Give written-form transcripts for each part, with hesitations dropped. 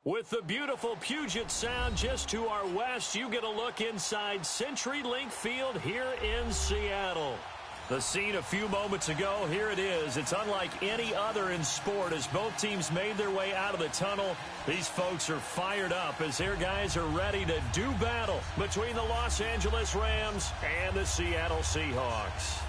With the beautiful Puget Sound just to our west, you get a look inside CenturyLink Field here in Seattle. The scene a few moments ago, here it is. It's unlike any other in sport as both teams made their way out of the tunnel. These folks are fired up as their guys are ready to do battle between the Los Angeles Rams and the Seattle Seahawks.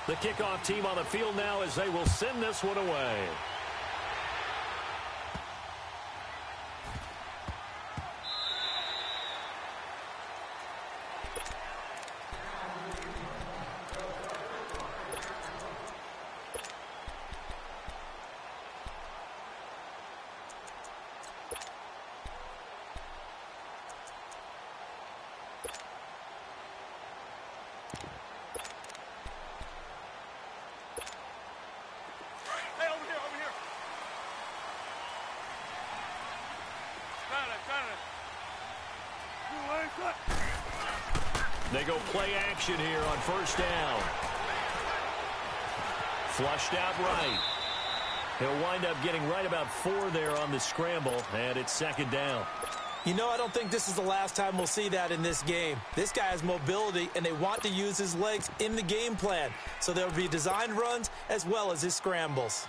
The kickoff team on the field now as they will send this one away. They go play action here on first down. Flushed out right. He'll wind up getting right about 4 there on the scramble, and it's second down. You know, I don't think this is the last time we'll see that in this game. This guy has mobility, and they want to use his legs in the game plan. So there will be designed runs as well as his scrambles.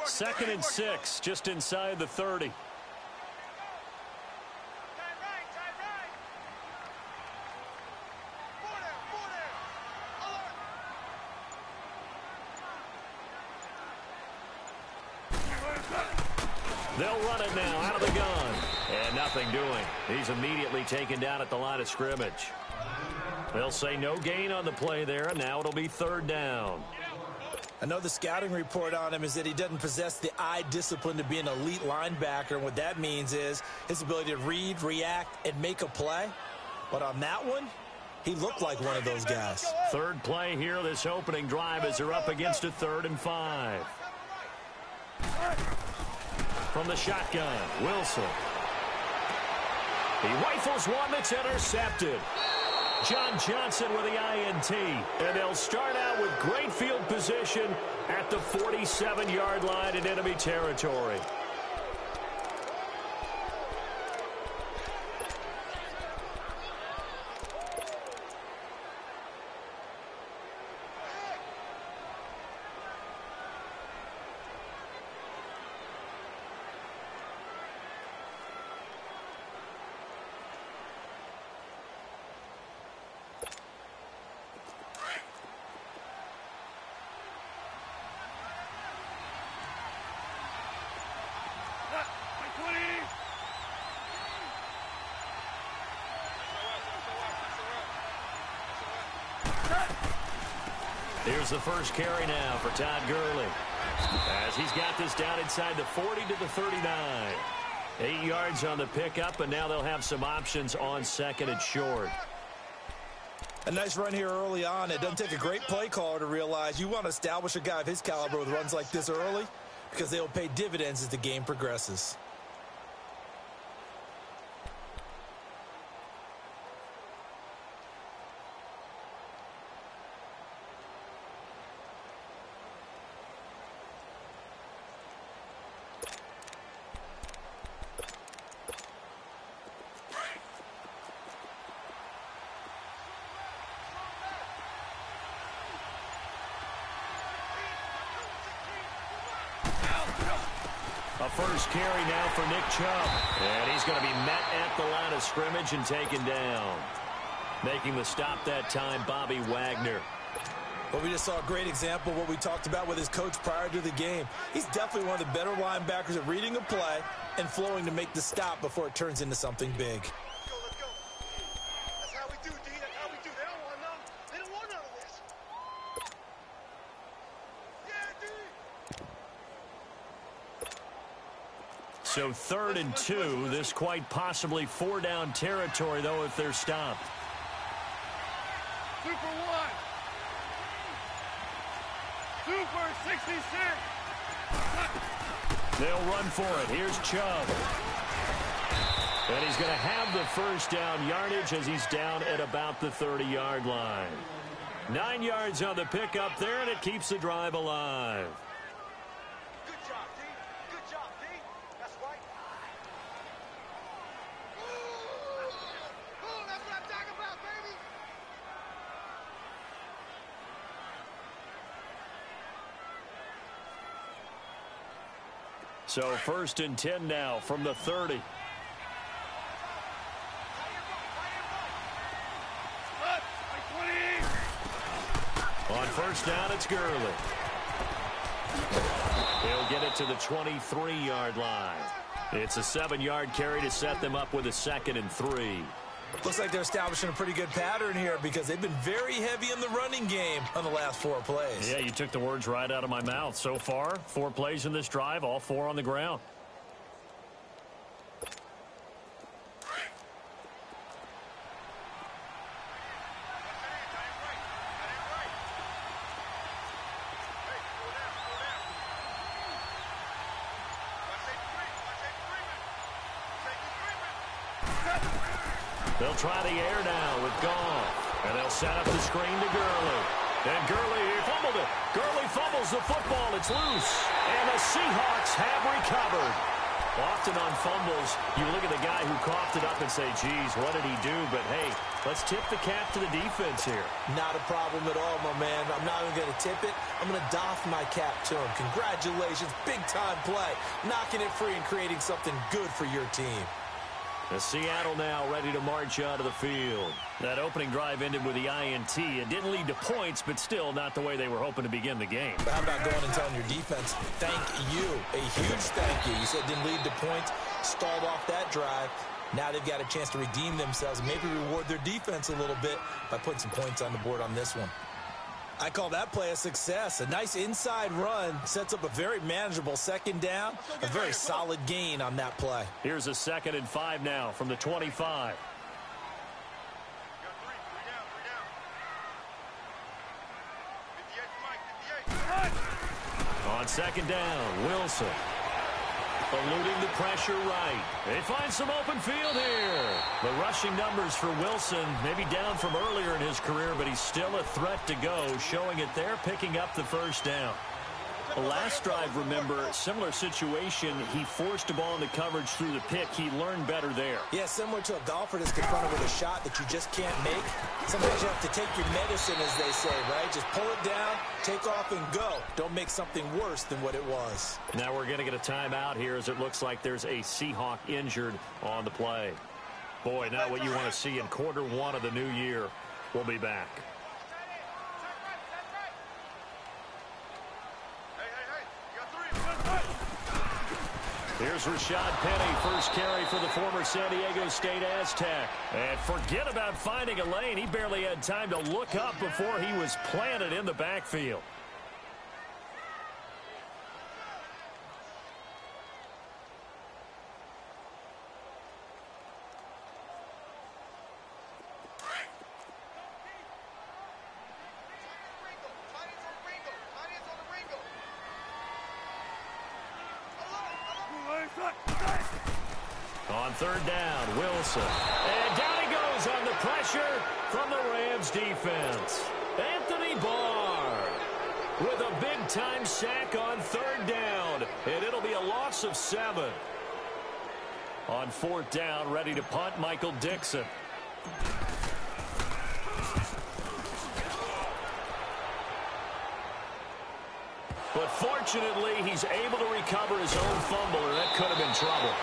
Second and 6, just inside the 30. They'll run it now out of the gun. And nothing doing. He's immediately taken down at the line of scrimmage. They'll say no gain on the play there, and now it'll be third down. I know the scouting report on him is that he doesn't possess the eye discipline to be an elite linebacker. And what that means is his ability to read, react, and make a play. But on that one, he looked like one of those guys. Third play here, this opening drive as they're up against a 3rd and 5. From the shotgun, Wilson. He rifles one that's intercepted. John Johnson with the INT. And they'll start out with great field position at the 47-yard line in enemy territory. Here's the first carry now for Todd Gurley. As he's got this down inside the 40 to the 39. 8 yards on the pickup, and now they'll have some options on second and short. A nice run here early on. It doesn't take a great play caller to realize you want to establish a guy of his caliber with runs like this early because they will pay dividends as the game progresses. A first carry now for Nick Chubb. And he's going to be met at the line of scrimmage and taken down. Making the stop that time, Bobby Wagner. Well, we just saw a great example of what we talked about with his coach prior to the game. He's definitely one of the better linebackers at reading a play and flowing to make the stop before it turns into something big. Let's go. That's how we do, D. That's how we do. They don't want none. They don't want none of this. Yeah, D. So 3rd and 2. This quite possibly 4-down territory, though, if they're stopped. 2 for 1. Super 66. They'll run for it. Here's Chubb. And he's going to have the first down yardage as he's down at about the 30-yard line. 9 yards on the pickup there, and it keeps the drive alive. Good job, D. Good job, D. That's right. Ooh, that's what I'm talking about, baby. So 1st and 10 now from the 30. On 1st down, it's Gurley. He'll get it to the 23-yard line. It's a 7-yard carry to set them up with a 2nd and 3. Looks like they're establishing a pretty good pattern here because they've been very heavy in the running game on the last 4 plays. Yeah, you took the words right out of my mouth. So far, 4 plays in this drive, all 4 on the ground. They'll try the air now with Goff. And they'll set up the screen to Gurley. And Gurley, he fumbled it. Gurley fumbles the football. It's loose. And the Seahawks have recovered. Often on fumbles, you look at the guy who coughed it up and say, geez, what did he do? But, hey, let's tip the cap to the defense here. Not a problem at all, my man. I'm not even going to tip it. I'm going to doff my cap to him. Congratulations. Big-time play. Knocking it free and creating something good for your team. The Seattle now ready to march out of the field. That opening drive ended with the INT. It didn't lead to points, but still not the way they were hoping to begin the game. But how about going and telling your defense, thank you, a huge thank you. You said it didn't lead to points, stalled off that drive. Now they've got a chance to redeem themselves and maybe reward their defense a little bit by putting some points on the board on this one. I call that play a success. A nice inside run sets up a very manageable 2nd down. A very solid gain on that play. Here's a 2nd and 5 now from the 25. On 2nd down, Wilson. Eluding the pressure right. They find some open field here. The rushing numbers for Wilson, maybe down from earlier in his career, but he's still a threat to go, showing it there, picking up the 1st down. The last drive, remember, similar situation. He forced a ball into coverage through the pick. He learned better there. Yeah, similar to a golfer that's confronted with a shot that you just can't make. Sometimes you have to take your medicine, as they say, right? Just pull it down, take off, and go. Don't make something worse than what it was. Now we're going to get a timeout here as it looks like there's a Seahawk injured on the play. Boy, not what you want to see in Q1 of the new year. We'll be back. Here's Rashad Penny, first carry for the former San Diego State Aztec. And forget about finding a lane. He barely had time to look up before he was planted in the backfield. On 3rd down, Wilson. And down he goes on the pressure from the Rams defense. Anthony Barr with a big-time sack on 3rd down. And it'll be a loss of 7. On 4th down, ready to punt, Michael Dixon. But fortunately, he's able to recover his own fumble, and that could have been trouble.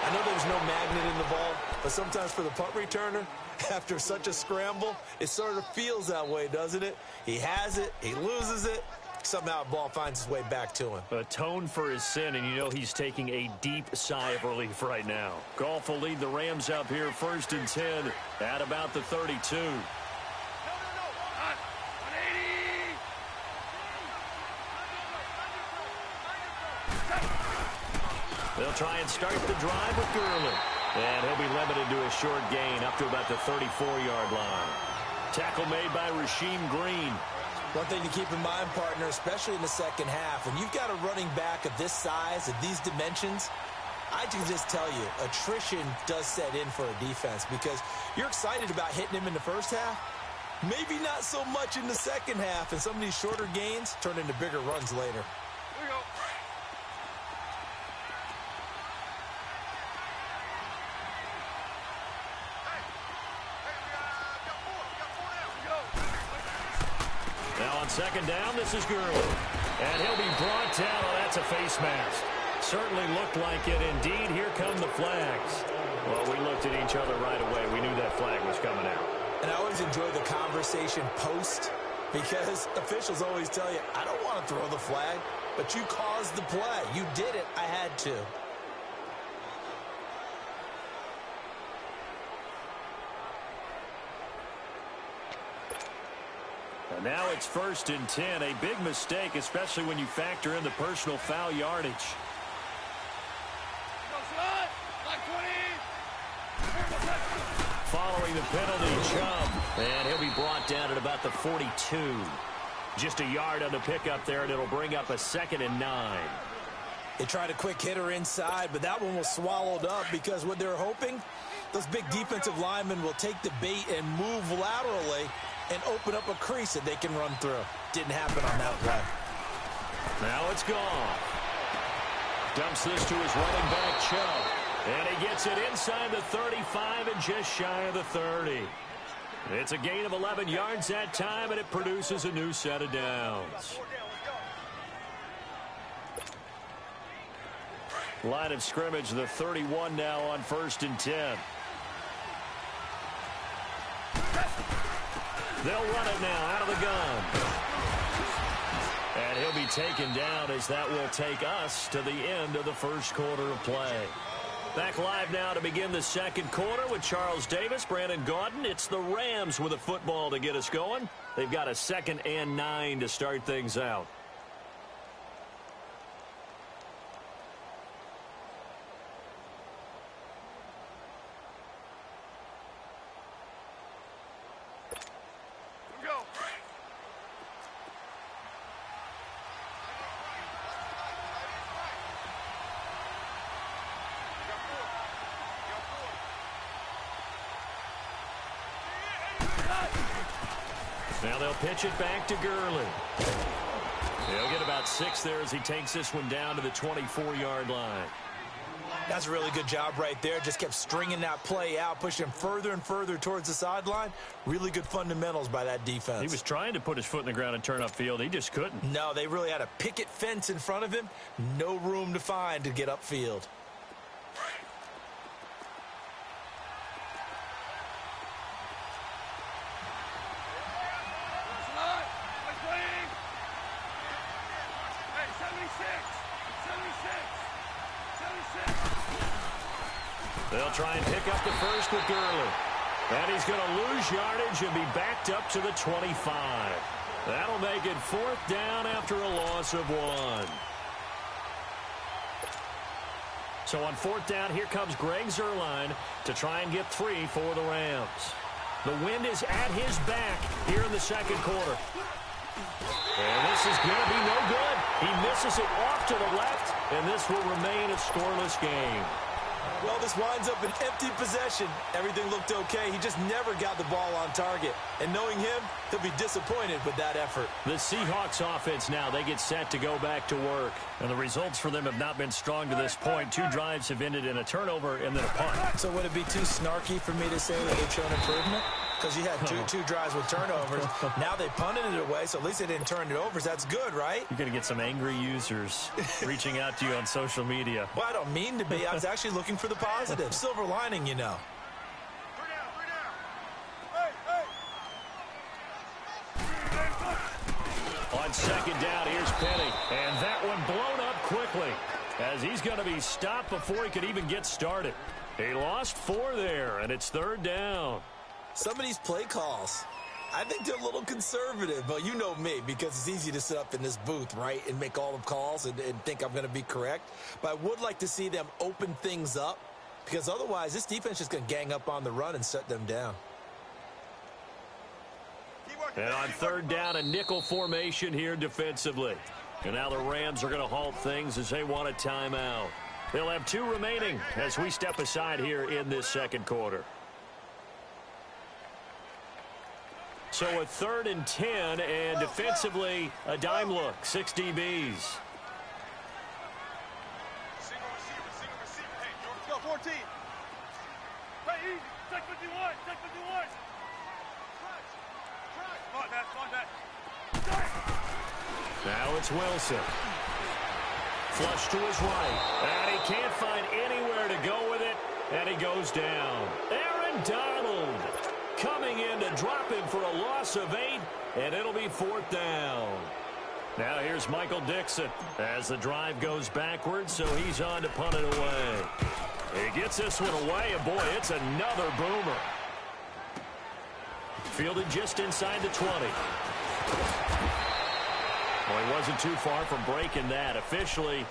I know there's no magnet in the ball, but sometimes for the punt returner, after such a scramble, it sort of feels that way, doesn't it? He has it, he loses it, somehow the ball finds its way back to him. Atone for his sin, and you know he's taking a deep sigh of relief right now. Goff will lead the Rams up here 1st and 10 at about the 32. They'll try and start the drive with Gurley. And he'll be limited to a short gain up to about the 34-yard line. Tackle made by Rasheem Green. One thing to keep in mind, partner, especially in the second half, when you've got a running back of this size, of these dimensions, I can just tell you, attrition does set in for a defense because you're excited about hitting him in the first half. Maybe not so much in the second half, and some of these shorter gains turn into bigger runs later. Here we go. Now on second down, this is Gurley. And he'll be brought down. Oh, that's a face mask. Certainly looked like it. Indeed, here come the flags. Well, we looked at each other right away. We knew that flag was coming out. And I always enjoy the conversation post because officials always tell you, I don't want to throw the flag, but you caused the play. You did it. I had to. And now it's 1st and 10. A big mistake, especially when you factor in the personal foul yardage. Following the penalty, Chubb. And he'll be brought down at about the 42. Just a yard on the pickup there, and it'll bring up a 2nd and 9. They tried a quick hitter inside, but that one was swallowed up because what they're hoping, those big defensive linemen will take the bait and move laterally and open up a crease that they can run through. Didn't happen on that play. Now it's gone. Dumps this to his running back, Chubb. And he gets it inside the 35 and just shy of the 30. It's a gain of 11 yards that time, and it produces a new set of downs. Line of scrimmage, the 31 now on 1st and 10. They'll run it now out of the gun. And he'll be taken down as that will take us to the end of the first quarter of play. Back live now to begin the second quarter with Charles Davis, Brandon Gaudin. It's the Rams with a football to get us going. They've got a 2nd and 9 to start things out. Now they'll pitch it back to Gurley. He'll get about 6 there as he takes this one down to the 24-yard line. That's a really good job right there. Just kept stringing that play out, pushing him further and further towards the sideline. Really good fundamentals by that defense. He was trying to put his foot in the ground and turn upfield. He just couldn't. No, they really had a picket fence in front of him. No room to find to get upfield. They'll try and pick up the first with Gurley. And he's going to lose yardage and be backed up to the 25. That'll make it 4th down after a loss of 1. So on 4th down, here comes Greg Zuerlein to try and get 3 for the Rams. The wind is at his back here in the second quarter. And this is going to be no good. He misses it off to the left, and this will remain a scoreless game. Well, this winds up an empty possession. Everything looked okay. He just never got the ball on target. And knowing him, he'll be disappointed with that effort. The Seahawks offense now, they get set to go back to work. And the results for them have not been strong to this point. 2 drives have ended in a turnover and then a punt. So would it be too snarky for me to say that they've shown improvement? Because you had two drives with turnovers. Now they punted it away, so at least they didn't turn it over. So that's good, right? You're going to get some angry users reaching out to you on social media. Well, I don't mean to be. I was actually looking for the positive. Silver lining, you know. On 2nd down, here's Penny. And that one blown up quickly as he's going to be stopped before he could even get started. He lost 4 there, and it's 3rd down. Some of these play calls, I think they're a little conservative. But you know me, because it's easy to sit up in this booth, right, and make all the calls and think I'm going to be correct. But I would like to see them open things up, because otherwise this defense is going to gang up on the run and shut them down. And on third down, a nickel formation here defensively. And now the Rams are going to halt things as they want a timeout. They'll have 2 remaining as we step aside here in this second quarter. So a 3rd and 10, and defensively, a dime look, 6 DBs. Single receiver. Hey, George, go, 14. Hey, easy. Take 51. Take 51. Come on, Matt. Now it's Wilson. Flush to his right. And he can't find anywhere to go with it. And he goes down. Aaron Donald coming in to drop him for a loss of 8. And it'll be 4th down. Now here's Michael Dixon as the drive goes backwards, so he's on to punt it away. He gets this one away, and boy, it's another boomer. Fielded just inside the 20. Well, he wasn't too far from breaking that. Officially,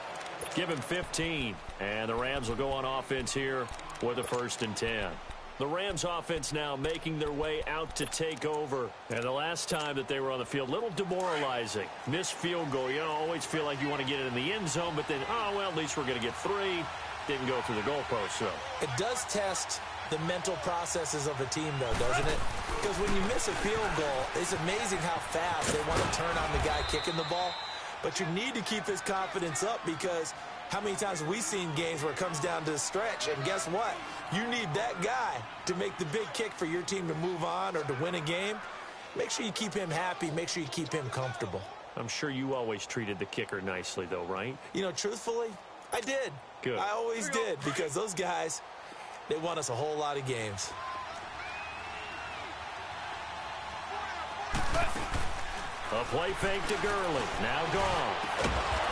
give him 15. And the Rams will go on offense here with a 1st and 10. The Rams offense now making their way out to take over. And the last time that they were on the field, a little demoralizing. Missed field goal. You know, always feel like you want to get it in the end zone, but then, oh, well, at least we're going to get 3. Didn't go through the goalpost, so. It does test the mental processes of a team, though, doesn't it? Because when you miss a field goal, it's amazing how fast they want to turn on the guy kicking the ball. But you need to keep his confidence up, because how many times have we seen games where it comes down to the stretch? And guess what? You need that guy to make the big kick for your team to move on or to win a game. Make sure you keep him happy. Make sure you keep him comfortable. I'm sure you always treated the kicker nicely, though, right? You know, truthfully, I did. Good. I always did, because those guys, they won us a whole lot of games. A play fake to Gurley. Now gone.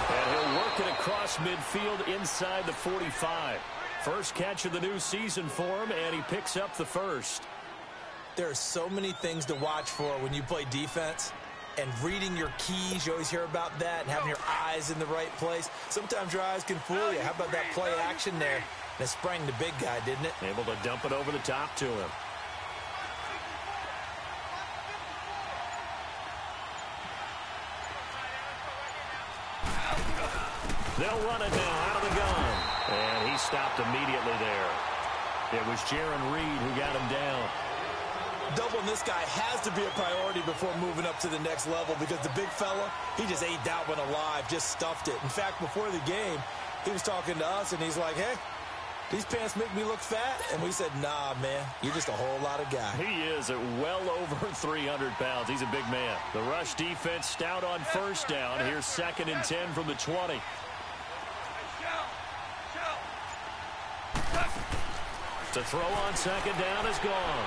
And he'll work it across midfield inside the 45. First catch of the new season for him, and he picks up the 1st. There are so many things to watch for when you play defense. And reading your keys, you always hear about that, and having your eyes in the right place. Sometimes your eyes can fool you. How about that play action there? And it sprang the big guy, didn't it? Able to dump it over the top to him. They'll run it now out of the gun. And he stopped immediately there. It was Jaron Reed who got him down. Doubling this guy has to be a priority before moving up to the next level, because the big fella, he just ate that one alive, just stuffed it. In fact, before the game, he was talking to us, and he's like, hey, these pants make me look fat? And we said, nah, man, you're just a whole lot of guy. He is at well over 300 pounds. He's a big man. The rush defense stout on 1st down. Here's 2nd and 10 from the 20. To throw on 2nd down is gone.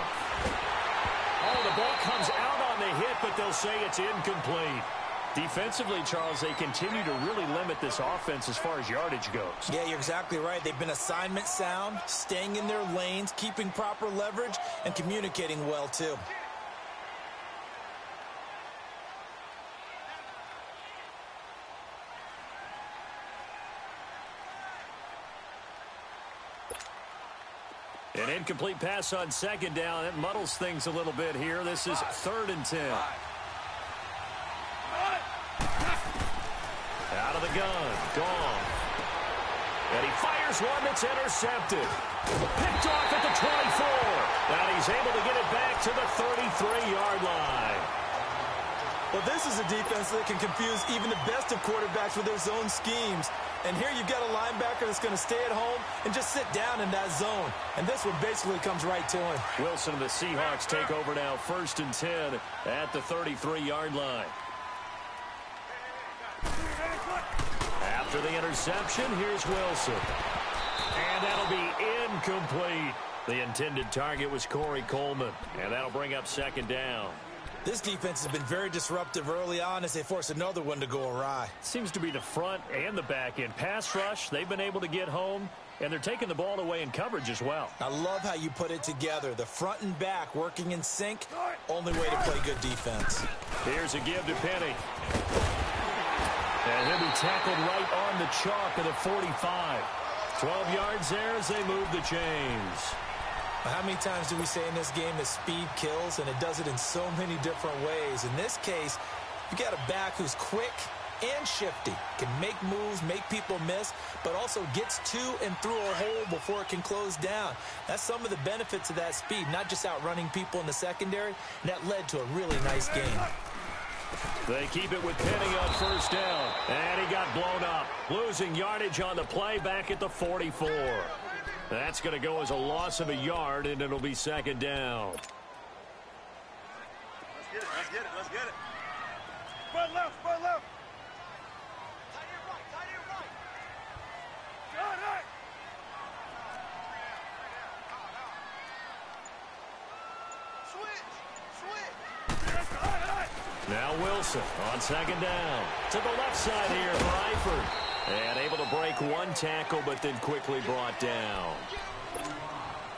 Oh, the ball comes out on the hit, but they'll say it's incomplete. Defensively, Charles, they continue to really limit this offense as far as yardage goes. Yeah, you're exactly right. They've been assignment sound, staying in their lanes, keeping proper leverage, and communicating well, too. An incomplete pass on 2nd down. It muddles things a little bit here. This is 3rd and 10. Out of the gun. Gone. And he fires one that's intercepted. Picked off at the 24. And he's able to get it back to the 33-yard line. Well, this is a defense that can confuse even the best of quarterbacks with their zone schemes. And here you've got a linebacker that's going to stay at home and just sit down in that zone. And this one basically comes right to him. Wilson and the Seahawks take over now, 1st and 10 at the 33-yard line. After the interception, here's Wilson. And that'll be incomplete. The intended target was Corey Coleman. And that'll bring up 2nd down. This defense has been very disruptive early on as they force another one to go awry. Seems to be the front and the back end. Pass rush, they've been able to get home, and they're taking the ball away in coverage as well. I love how you put it together. The front and back working in sync. Only way to play good defense. Here's a give to Penny. And he'll be tackled right on the chalk of the 45. 12 yards there as they move the chains. How many times do we say in this game that speed kills, and it does it in so many different ways? In this case, you got a back who's quick and shifty, can make moves, make people miss, but also gets to and through a hole before it can close down. That's some of the benefits of that speed, not just outrunning people in the secondary, and that led to a really nice game. They keep it with Penny on first down, and he got blown up, losing yardage on the play back at the 44. That's going to go as a loss of a yard, and it'll be second down. Let's get it, let's get it, let's get it. Spread left, spread left. Tight end right, tight end right. Got it. Switch. Now Wilson on second down. To the left side here for Eifert. And able to break one tackle, but then quickly brought down.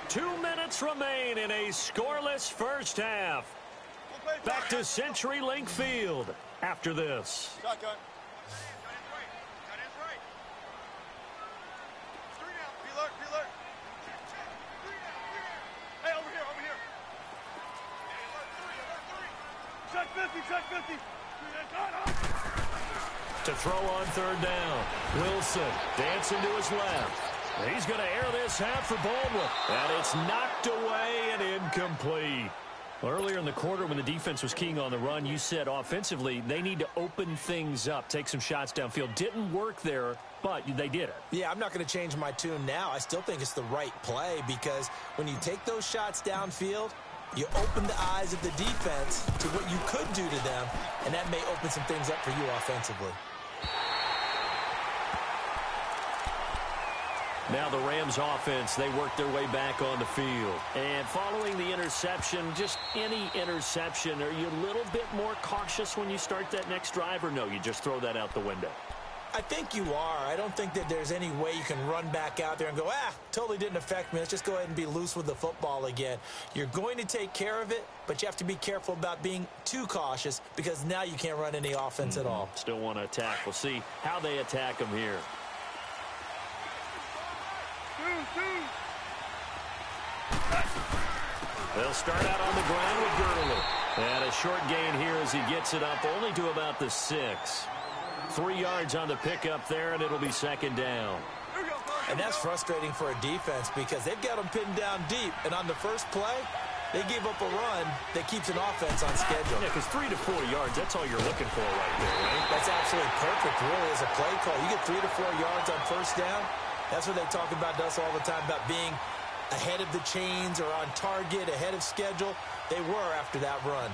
2 minutes remain in a scoreless first half. Back to CenturyLink Field after this. Shotgun. Tight end's right. 3 down. Be alert, be alert. 3 down. Hey, over here, over here. Hey, alert 3, alert 3. Check 50, check 50. To throw on third down. Wilson dancing to his left. He's going to air this out for Baldwin. And it's knocked away and incomplete. Earlier in the quarter when the defense was keying on the run, you said offensively they need to open things up, take some shots downfield. Didn't work there, but they did it. Yeah, I'm not going to change my tune now. I still think it's the right play because when you take those shots downfield, you open the eyes of the defense to what you could do to them, and that may open some things up for you offensively. Now the Rams offense, they work their way back on the field. And following the interception, just any interception, are you a little bit more cautious when you start that next drive, or no, you just throw that out the window? I think you are. I don't think that there's any way you can run back out there and go, totally didn't affect me. Let's just go ahead and be loose with the football again. You're going to take care of it, but you have to be careful about being too cautious because now you can't run any offense at all. Still want to attack. We'll see how they attack them here. They'll start out on the ground with Gurley. And a short gain here as he gets it up only to about the 6. 3 yards on the pickup there, and it'll be second down. And that's frustrating for a defense because they've got them pinned down deep. And on the first play, they gave up a run that keeps an offense on schedule. Yeah, because 3 to 4 yards, that's all you're looking for right there, right? That's absolutely perfect, really, as a play call. You get 3 to 4 yards on first down. That's what they talk about to us all the time, about being ahead of the chains or on target, ahead of schedule. They were after that run.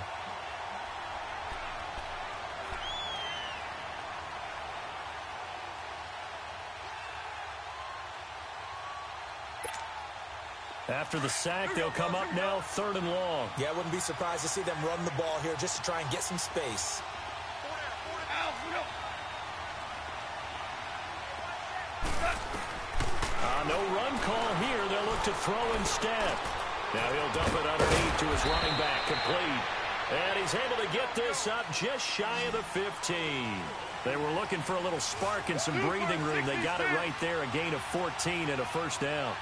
After the sack, they'll come up now 3rd and long. Yeah, I wouldn't be surprised to see them run the ball here just to try and get some space. No run call here. They'll look to throw instead. Now he'll dump it underneath to his running back, complete. And he's able to get this up just shy of the 15. They were looking for a little spark and some breathing room. They got it right there, a gain of 14 and a first down.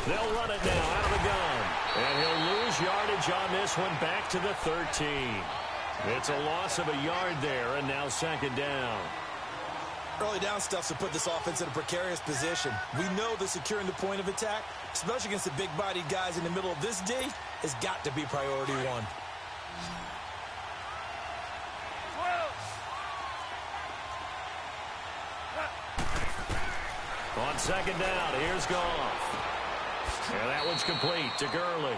They'll run it now out of the gun. And he'll lose yardage on this one back to the 13. It's a loss of a yard there, and now second down. Early down stuff to put this offense in a precarious position. We know that securing the point of attack, especially against the big-bodied guys in the middle of this D, has got to be priority one. On second down, here's Goff. And that one's complete to Gurley.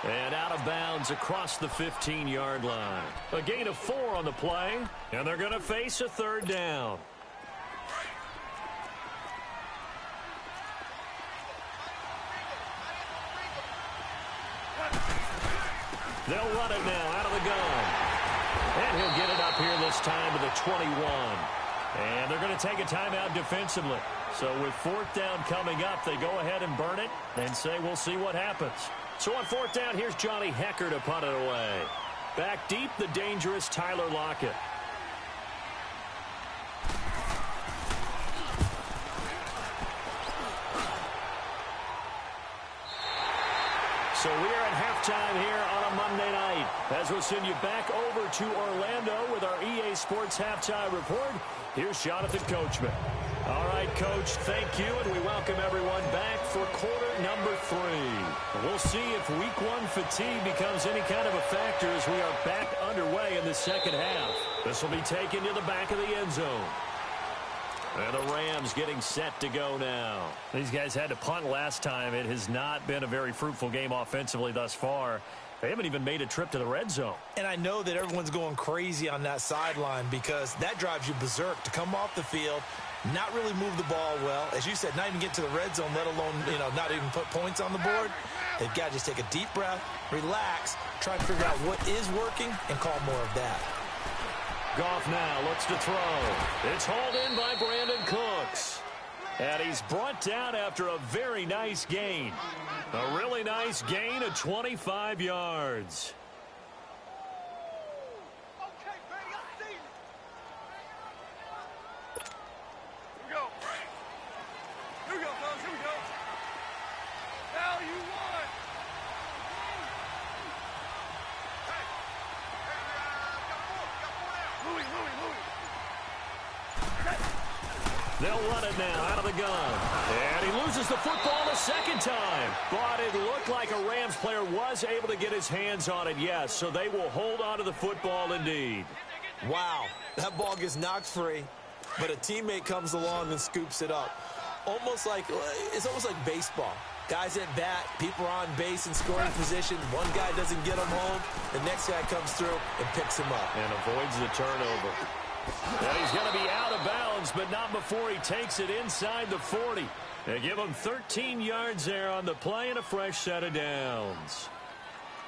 And out of bounds across the 15-yard line. A gain of 4 on the play, and they're going to face a 3rd down. They'll run it now out of the gun. And he'll get it up here this time to the 21. And they're going to take a timeout defensively. So with 4th down coming up, they go ahead and burn it and say we'll see what happens. So on 4th down, here's Johnny Hecker to punt it away. Back deep, the dangerous Tyler Lockett. So we are at halftime here on a Monday night. As we'll send you back over to Orlando with our EA Sports Halftime Report, here's Jonathan Coachman. All right, Coach, thank you, and we welcome everyone back for quarter number 3. We'll see if Week 1 fatigue becomes any kind of a factor as we are back underway in the second half. This will be taken to the back of the end zone. And the Rams getting set to go now. These guys had to punt last time. It has not been a very fruitful game offensively thus far. They haven't even made a trip to the red zone. And I know that everyone's going crazy on that sideline because that drives you berserk to come off the field, not really move the ball well. As you said, not even get to the red zone, let alone, not even put points on the board. They've got to just take a deep breath, relax, try to figure out what is working, and call more of that. Goff now looks to throw. It's hauled in by Brandon Cooks. And he's brought down after a very nice gain. A really nice gain of 25 yards. Okay, Brady, I see you. Here we go. Here we go, fellas. Here we go. Now you won. Hey, got four now. Louis. They'll run it now out of the gun. And he loses the football the second time. But it looked like a Rams player was able to get his hands on it, yes. So they will hold on to the football indeed. Wow, that ball gets knocked free, but a teammate comes along and scoops it up. It's almost like baseball. Guys at bat, people are on base in scoring position. One guy doesn't get him home. The next guy comes through and picks him up. And avoids the turnover. And he's going to be out of bounds, but not before he takes it inside the 40. They give him 13 yards there on the play and a fresh set of downs.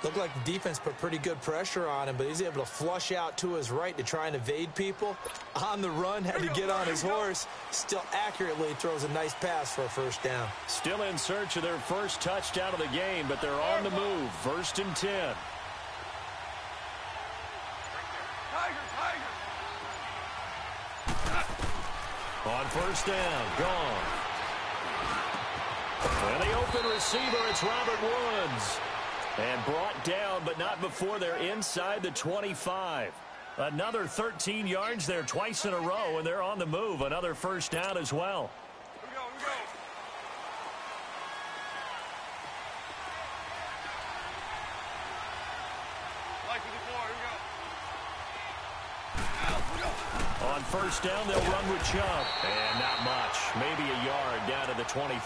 Looked like the defense put pretty good pressure on him, but he's able to flush out to his right to try and evade people. On the run, had to get on his horse. Still accurately throws a nice pass for a first down. Still in search of their first touchdown of the game, but they're on the move. 1st and 10. On first down, gone. And the open receiver, it's Robert Woods. And brought down, but not before they're inside the 25. Another 13 yards there twice in a row, and they're on the move. Another first down as well. Here we go. Like we before, here we go. On first down, they'll run with Chubb. And not much. Maybe a yard down to the 23.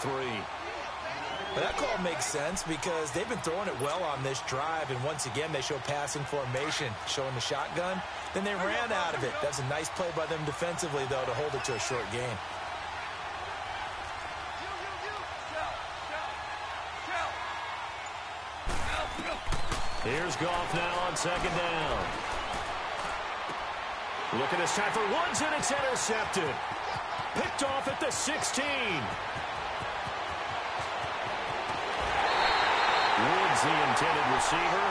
But that call makes sense because they've been throwing it well on this drive, and once again they show passing formation, showing the shotgun. Then they ran out of it. That's a nice play by them defensively, though, to hold it to a short gain. Here's Goff now on second down. Look at this time for Woods, and it's intercepted. Picked off at the 16. Woods, the intended receiver.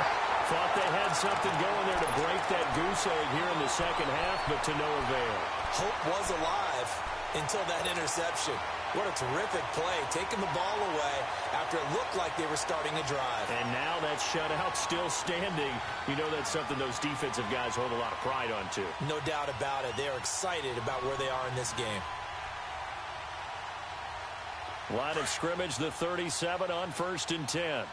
Thought they had something going there to break that goose egg here in the second half, but to no avail. Hope was alive until that interception. What a terrific play, taking the ball away after it looked like they were starting a drive. And now that shutout still standing. You know that's something those defensive guys hold a lot of pride on, too. No doubt about it. They are excited about where they are in this game. Line of scrimmage, the 37 on 1st and 10.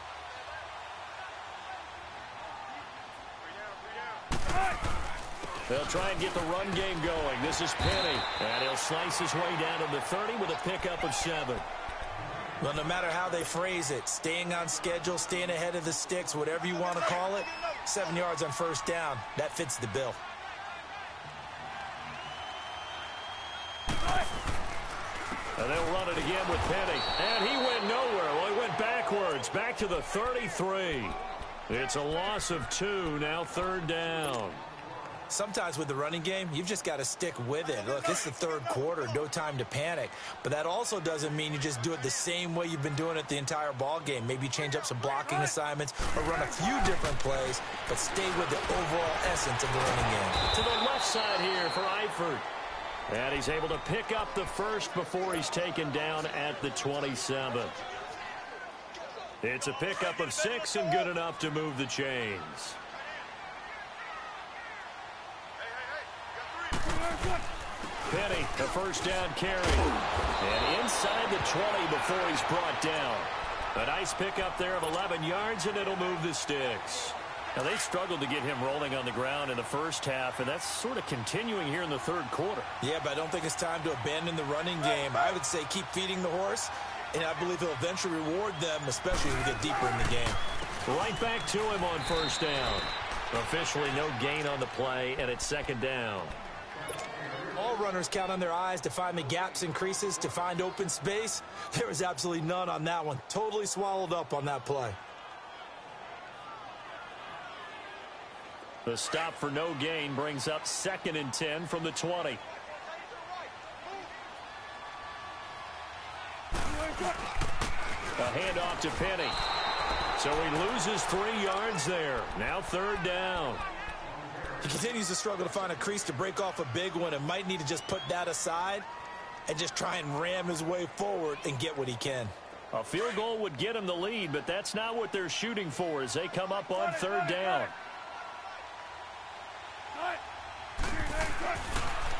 They'll try and get the run game going. This is Penny. And he'll slice his way down to the 30 with a pickup of 7. Well, no matter how they phrase it, staying on schedule, staying ahead of the sticks, whatever you want to call it, 7 yards on first down, that fits the bill. And they'll run it again with Penny. And he went nowhere. Well, he went backwards, back to the 33. It's a loss of 2, now 3rd down. Sometimes with the running game, you've just got to stick with it. Look, it's the 3rd quarter, no time to panic. But that also doesn't mean you just do it the same way you've been doing it the entire ball game. Maybe change up some blocking assignments or run a few different plays, but stay with the overall essence of the running game. To the left side here for Eifert. And he's able to pick up the first before he's taken down at the 27. It's a pickup of 6 and good enough to move the chains. Penny, the first down carry. And inside the 20 before he's brought down. A nice pickup there of 11 yards, and it'll move the sticks. Now, they struggled to get him rolling on the ground in the first half, and that's sort of continuing here in the third quarter. Yeah, but I don't think it's time to abandon the running game. I would say keep feeding the horse, and I believe he'll eventually reward them, especially as we get deeper in the game. Right back to him on first down. Officially no gain on the play, and it's second down. All runners count on their eyes to find the gaps and creases, to find open space. There was absolutely none on that one. Totally swallowed up on that play. The stop for no gain brings up 2nd and 10 from the 20. A handoff to Penny. So he loses 3 yards there. Now third down. He continues to struggle to find a crease to break off a big one and might need to just put that aside and just try and ram his way forward and get what he can. A field goal would get him the lead, but that's not what they're shooting for as they come up on third down.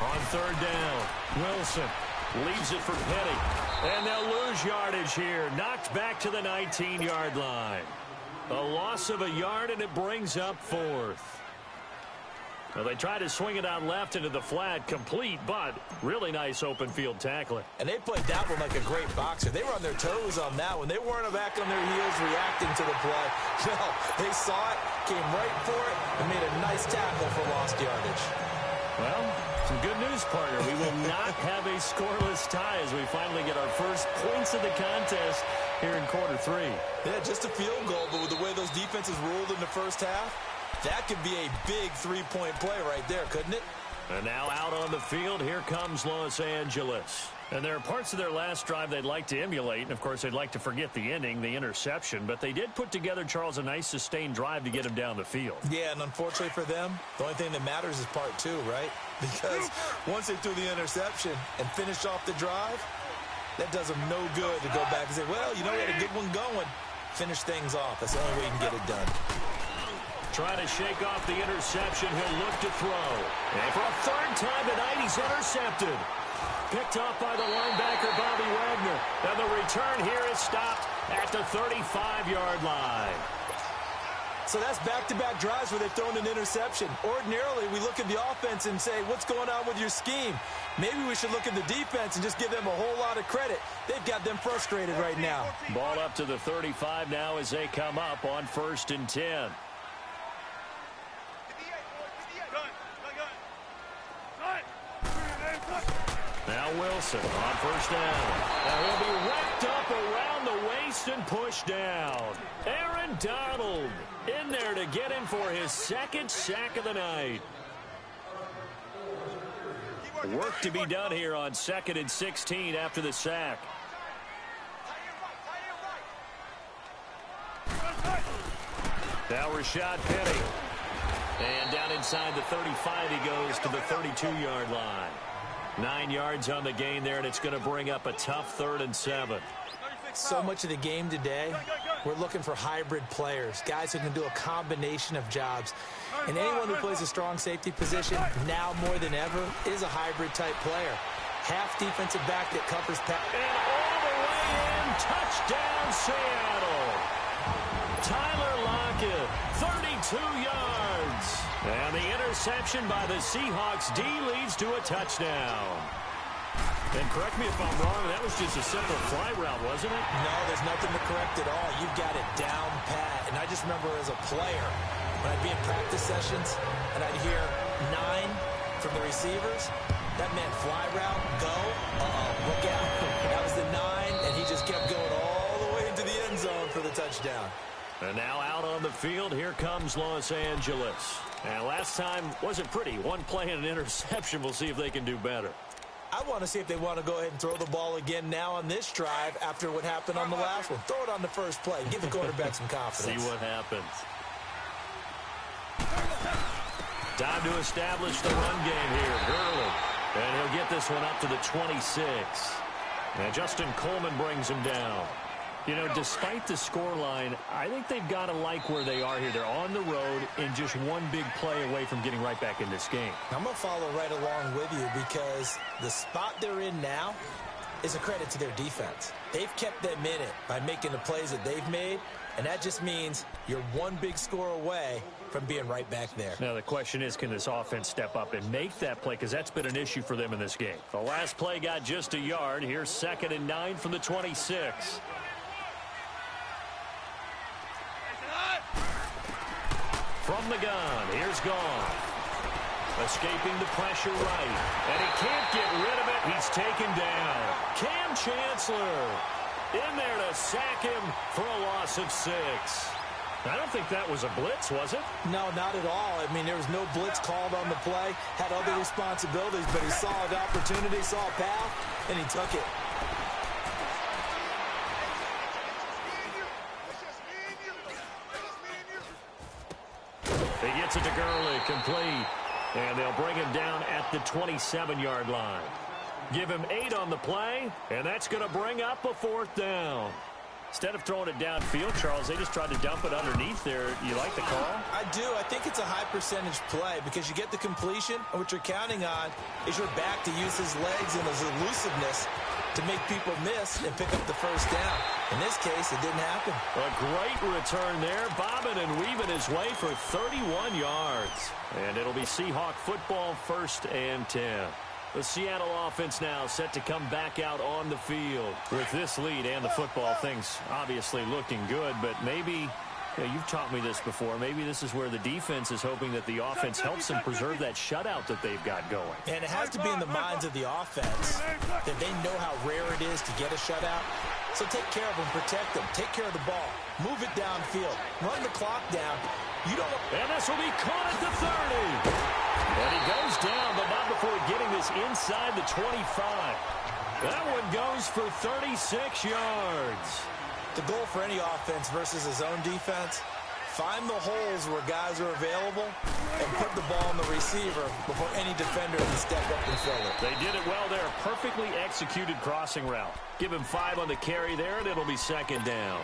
On third down, Wilson leaves it for Penny. And they'll lose yardage here. Knocked back to the 19-yard line. A loss of a yard, and it brings up 4th. Well, they tried to swing it out left into the flat, complete, but really nice open field tackling. And they played that one like a great boxer. They were on their toes on that one. They weren't back on their heels reacting to the play. No, they saw it, came right for it, and made a nice tackle for lost yardage. Well, some good news, partner. We will not have a scoreless tie as we finally get our first points of the contest here in quarter 3. Yeah, just a field goal, but with the way those defenses ruled in the first half, that could be a big 3-point play right there, couldn't it? And now out on the field, here comes Los Angeles. And there are parts of their last drive they'd like to emulate. And, of course, they'd like to forget the ending, the interception. But they did put together, Charles, a nice sustained drive to get him down the field. Yeah, and unfortunately for them, the only thing that matters is part 2, right? Because once they threw the interception and finished off the drive, that does them no good to go back and say, well, you know, we had a good one going. Finish things off. That's the only way you can get it done. Trying to shake off the interception. He'll look to throw. And for a third time tonight, he's intercepted. Picked off by the linebacker, Bobby Wagner. And the return here is stopped at the 35-yard line. So that's back-to-back drives where they've thrown an interception. Ordinarily, we look at the offense and say, what's going on with your scheme? Maybe we should look at the defense and just give them a whole lot of credit. They've got them frustrated right now. Ball up to the 35 now as they come up on 1st and 10. Now Wilson on first down. And he'll be wrapped up around the waist and pushed down. Aaron Donald in there to get him for his 2nd sack of the night. Work to be done here on 2nd and 16 after the sack. Now Rashad Penny. And down inside the 35 he goes to the 32-yard line. 9 yards on the gain there, and it's going to bring up a tough 3rd and 7. So much of the game today, we're looking for hybrid players, guys who can do a combination of jobs. And anyone who plays a strong safety position, now more than ever, is a hybrid-type player. Half defensive back that covers pass. And all the way in, touchdown Seattle. Tyler Lockett, 32 yards. And the interception by the Seahawks D leads to a touchdown. And correct me if I'm wrong, that was just a simple fly route, wasn't it? No, there's nothing to correct at all. You've got it down pat. And I just remember as a player, when I'd be in practice sessions and I'd hear 9 from the receivers, that meant fly route, go, look out. That was the 9, and he just kept going all the way into the end zone for the touchdown. And now out on the field, here comes Los Angeles. And last time wasn't pretty. One play and an interception. We'll see if they can do better. I want to see if they want to go ahead and throw the ball again now on this drive after what happened on the last one. Throw it on the first play. Give the quarterback some confidence. See what happens. Time to establish the run game here. Gurley. And he'll get this one up to the 26. And Justin Coleman brings him down. You know, despite the scoreline, I think they've got to like where they are here. They're on the road and just one big play away from getting right back in this game. I'm going to follow right along with you because the spot they're in now is a credit to their defense. They've kept them in it by making the plays that they've made, and that just means you're one big score away from being right back there. Now, the question is, can this offense step up and make that play? Because that's been an issue for them in this game. The last play got just a yard. Here's 2nd and 9 from the 26. From the gun, here's Goff. Escaping the pressure right. And he can't get rid of it. He's taken down. Cam Chancellor in there to sack him for a loss of 6. I don't think that was a blitz, was it? No, not at all. I mean, there was no blitz called on the play. Had other responsibilities, but he saw an opportunity, saw a path, and he took it. He gets it to Gurley, complete. And they'll bring him down at the 27-yard line. Give him 8 on the play, and that's going to bring up a 4th down. Instead of throwing it downfield, Charles, they just tried to dump it underneath there. You like the call? I do. I think it's a high-percentage play because you get the completion, and what you're counting on is your back to use his legs and his elusiveness to make people miss and pick up the 1st down. In this case, it didn't happen. A great return there, bobbing and weaving his way for 31 yards. And it'll be Seahawk football, 1st and 10. The Seattle offense now set to come back out on the field. With this lead and the football, things obviously looking good, but maybe, you've taught me this before, maybe this is where the defense is hoping that the offense helps them preserve that shutout that they've got going. And it has to be in the minds of the offense that they know how rare it is to get a shutout. So take care of them, protect them, take care of the ball, move it downfield, run the clock down. You don't. And this will be caught at the 30. And he goes down, but not before getting this inside the 25. That one goes for 36 yards. The goal for any offense versus his own defense, find the holes where guys are available and put the ball on the receiver before any defender can step up and fill it. They did it well there. Perfectly executed crossing route. Give him 5 on the carry there, and it'll be 2nd down.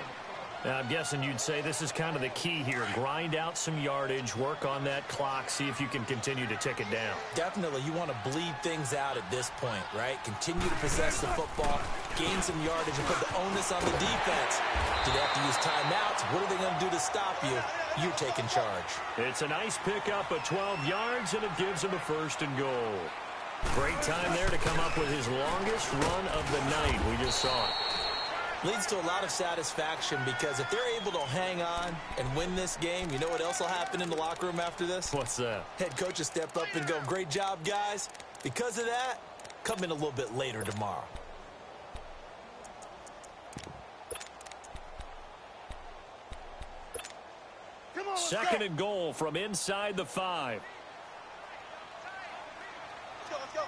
Now, I'm guessing you'd say this is kind of the key here. Grind out some yardage, work on that clock, see if you can continue to tick it down. Definitely. You want to bleed things out at this point, right? Continue to possess the football, gain some yardage, and put the onus on the defense. Do they have to use timeouts? What are they going to do to stop you? You're taking charge. It's a nice pickup of 12 yards, and it gives him a 1st and goal. Great time there to come up with his longest run of the night. We just saw it. Leads to a lot of satisfaction because if they're able to hang on and win this game, you know what else will happen in the locker room after this? What's that? Head coach will step up and go, great job, guys. Because of that, come in a little bit later tomorrow. Come on, 2nd and goal from inside the 5. Let's go.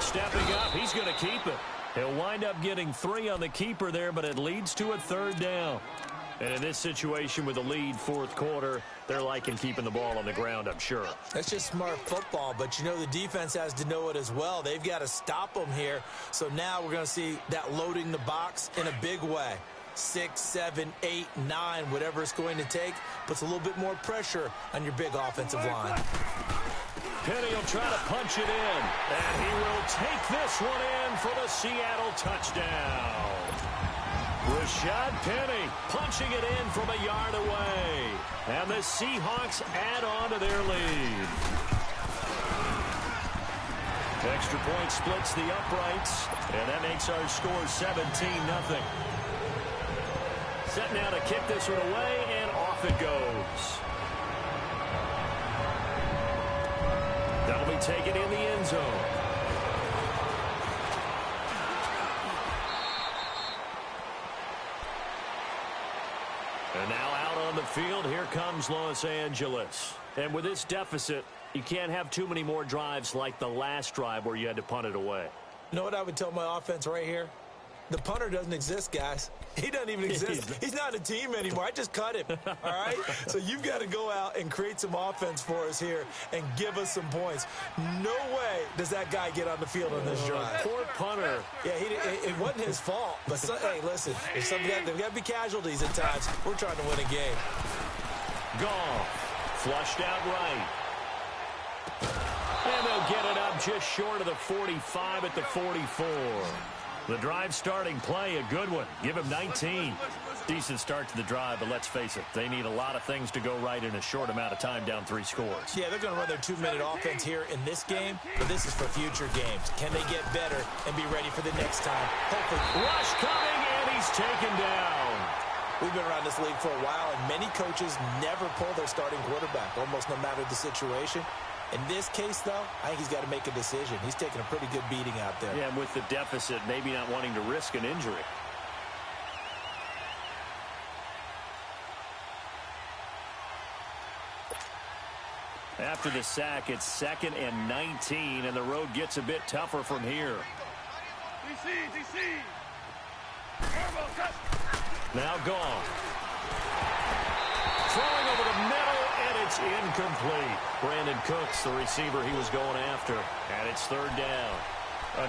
Stepping up, he's going to keep it. He'll wind up getting 3 on the keeper there, but it leads to a 3rd down. And in this situation with a lead 4th quarter, they're liking keeping the ball on the ground, I'm sure. That's just smart football, but you know the defense has to know it as well. They've got to stop them here. So now we're going to see that loading the box in a big way. 6, 7, 8, 9, whatever it's going to take, puts a little bit more pressure on your big offensive line. Penny will try to punch it in, and he will take this one in for the Seattle touchdown. Rashad Penny punching it in from a yard away, and the Seahawks add on to their lead. Extra point splits the uprights, and that makes our score 17-0. Set now to kick this one away, and off it goes. That'll be taken in the end zone. And now out on the field, here comes Los Angeles. And with this deficit, you can't have too many more drives like the last drive where you had to punt it away. You know what I would tell my offense right here? The punter doesn't exist, guys. He doesn't even exist. He's not a team anymore. I just cut him, all right? So you've got to go out and create some offense for us here and give us some points. No way does that guy get on the field on this drive. Poor punter. Yeah, it wasn't his fault. But, hey, listen, there's got to be casualties at times. We're trying to win a game. Goff, flushed out right. And they'll get it up just short of the 45 at the 44. The drive starting play, a good one. Give him 19. Decent start to the drive, but let's face it, they need a lot of things to go right in a short amount of time, down 3 scores. Yeah, they're going to run their 2-minute offense here in this game, but this is for future games. Can they get better and be ready for the next time? Hopefully. Rush coming, and he's taken down. We've been around this league for a while, and many coaches never pull their starting quarterback, almost no matter the situation. In this case, though, I think he's got to make a decision. He's taking a pretty good beating out there. Yeah, and with the deficit, maybe not wanting to risk an injury. After the sack, it's 2nd and 19, and the road gets a bit tougher from here. DC. Now Goff. Throwing over the middle, and it's incomplete. Brandon Cooks, the receiver he was going after, and it's 3rd down.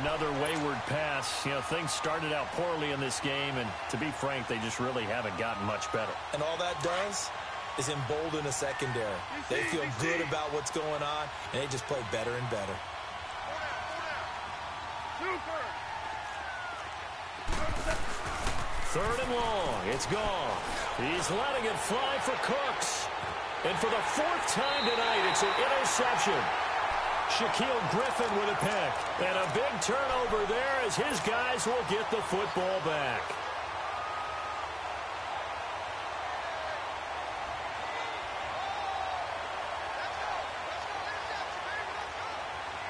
Another wayward pass. You know, things started out poorly in this game, and to be frank, they just really haven't gotten much better. And all that does is embolden a secondary. They feel good about what's going on, and they just play better and better. Third and long. It's gone. He's letting it fly for Cooks. And for the 4th time tonight, it's an interception. Shaquille Griffin with a pick. And a big turnover there as his guys will get the football back.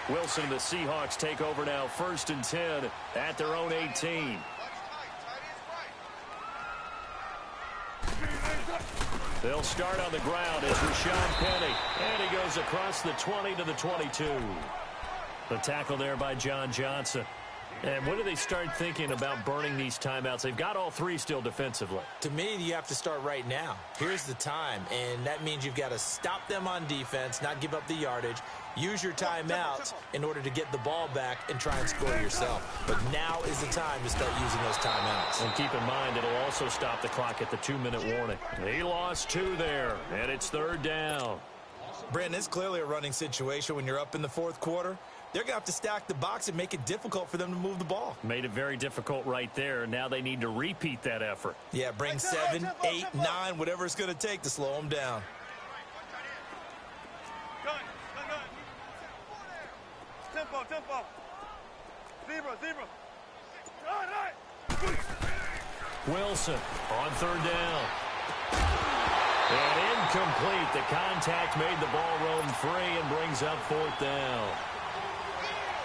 Wilson and the Seahawks take over now, 1st and 10 at their own 18. They'll start on the ground as Rashawn Penny. And he goes across the 20 to the 22. The tackle there by John Johnson. And when do they start thinking about burning these timeouts? They've got all 3 still defensively. To me, you have to start right now. Here's the time, and that means you've got to stop them on defense, not give up the yardage, use your timeouts in order to get the ball back and try and score yourself. But now is the time to start using those timeouts. And keep in mind, it'll also stop the clock at the 2-minute warning. He lost 2 there, and it's 3rd down. Brandon, it's clearly a running situation when you're up in the 4th quarter. They're going to have to stack the box and make it difficult for them to move the ball. Made it very difficult right there. Now they need to repeat that effort. Yeah, bring 7, 8, 9, whatever it's going to take to slow them down. Tempo. Zebra. Wilson on 3rd down. And incomplete. The contact made the ball roam free and brings up 4th down.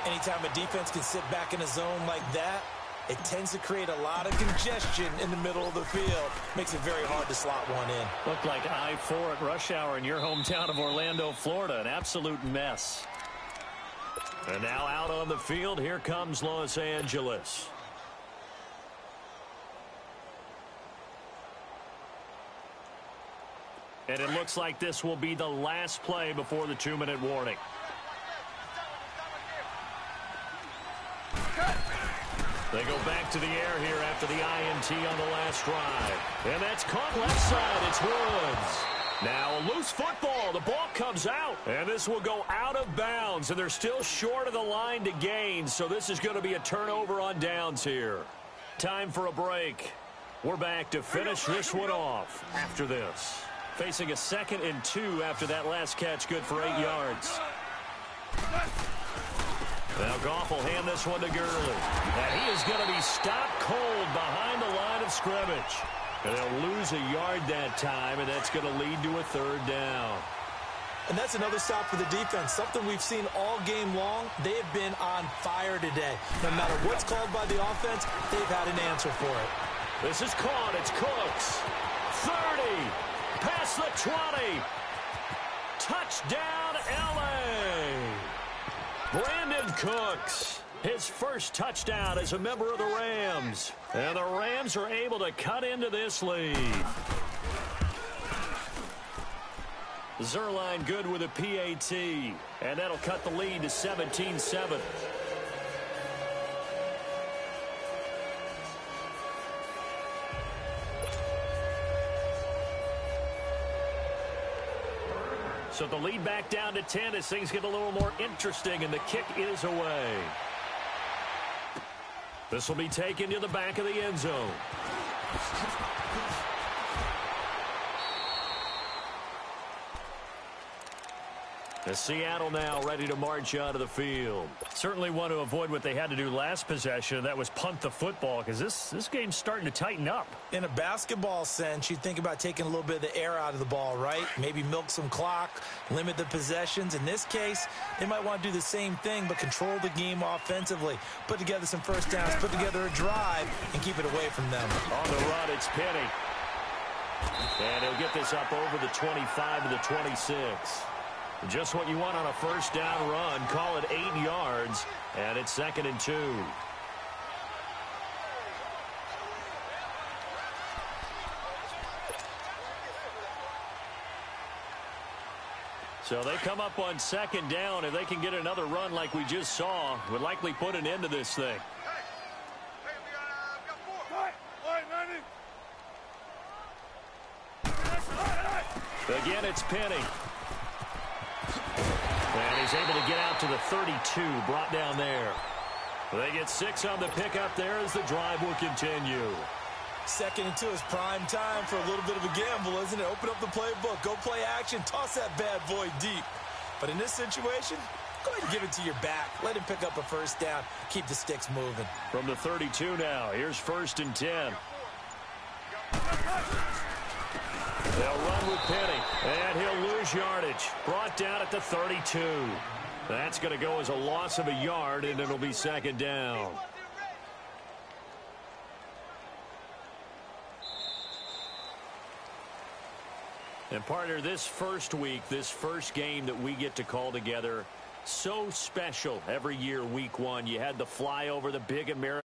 Anytime a defense can sit back in a zone like that, it tends to create a lot of congestion in the middle of the field. Makes it very hard to slot one in. Looked like I-4 at rush hour in your hometown of Orlando, Florida. An absolute mess. And now out on the field, here comes Los Angeles. And it looks like this will be the last play before the 2-minute warning. They go back to the air here after the INT on the last drive. And that's caught left side. It's Woods. Now a loose football. The ball comes out. And this will go out of bounds. And they're still short of the line to gain. So this is going to be a turnover on downs here. Time for a break. We're back to finish this one off after this. Facing a 2nd and 2 after that last catch. Good for 8 yards. Now Goff will hand this one to Gurley. And he is going to be stopped cold behind the line of scrimmage. And they'll lose a yard that time, and that's going to lead to a 3rd down. And that's another stop for the defense. Something we've seen all game long. They have been on fire today. No matter what's called by the offense, they've had an answer for it. This is caught. It's Cooks. 30. Past the 20. Touchdown, L.A. Brandon Cooks. His first touchdown as a member of the Rams. And the Rams are able to cut into this lead. Zerline good with a PAT. And that'll cut the lead to 17-7. So the lead back down to 10 as things get a little more interesting, and the kick is away. This will be taken to the back of the end zone. The Seattle now ready to march onto the field. Certainly want to avoid what they had to do last possession. That was punt the football, because this game's starting to tighten up. In a basketball sense, you think about taking a little bit of the air out of the ball, right? Maybe milk some clock, limit the possessions. In this case, they might want to do the same thing, but control the game offensively. Put together some first downs, put together a drive, and keep it away from them. On the run, it's Penny. And he'll get this up over the 25 to the 26. Just what you want on a first down run. Call it 8 yards, and it's 2nd and 2. So they come up on 2nd down. If they can get another run like we just saw, would likely put an end to this thing. Again, it's Penny. And he's able to get out to the 32, brought down there. They get 6 on the pickup there as the drive will continue. 2nd and 2 is prime time for a little bit of a gamble, isn't it? Open up the playbook, go play action, toss that bad boy deep. But in this situation, go ahead and give it to your back. Let him pick up a first down. Keep the sticks moving. From the 32 now, here's 1st and 10. They'll run with Penny, and he'll lose yardage. Brought down at the 32. That's going to go as a loss of a yard, and it'll be 2nd down. And partner, this first week, this first game that we get to call together, so special every year, week 1. You had the flyover, the big American.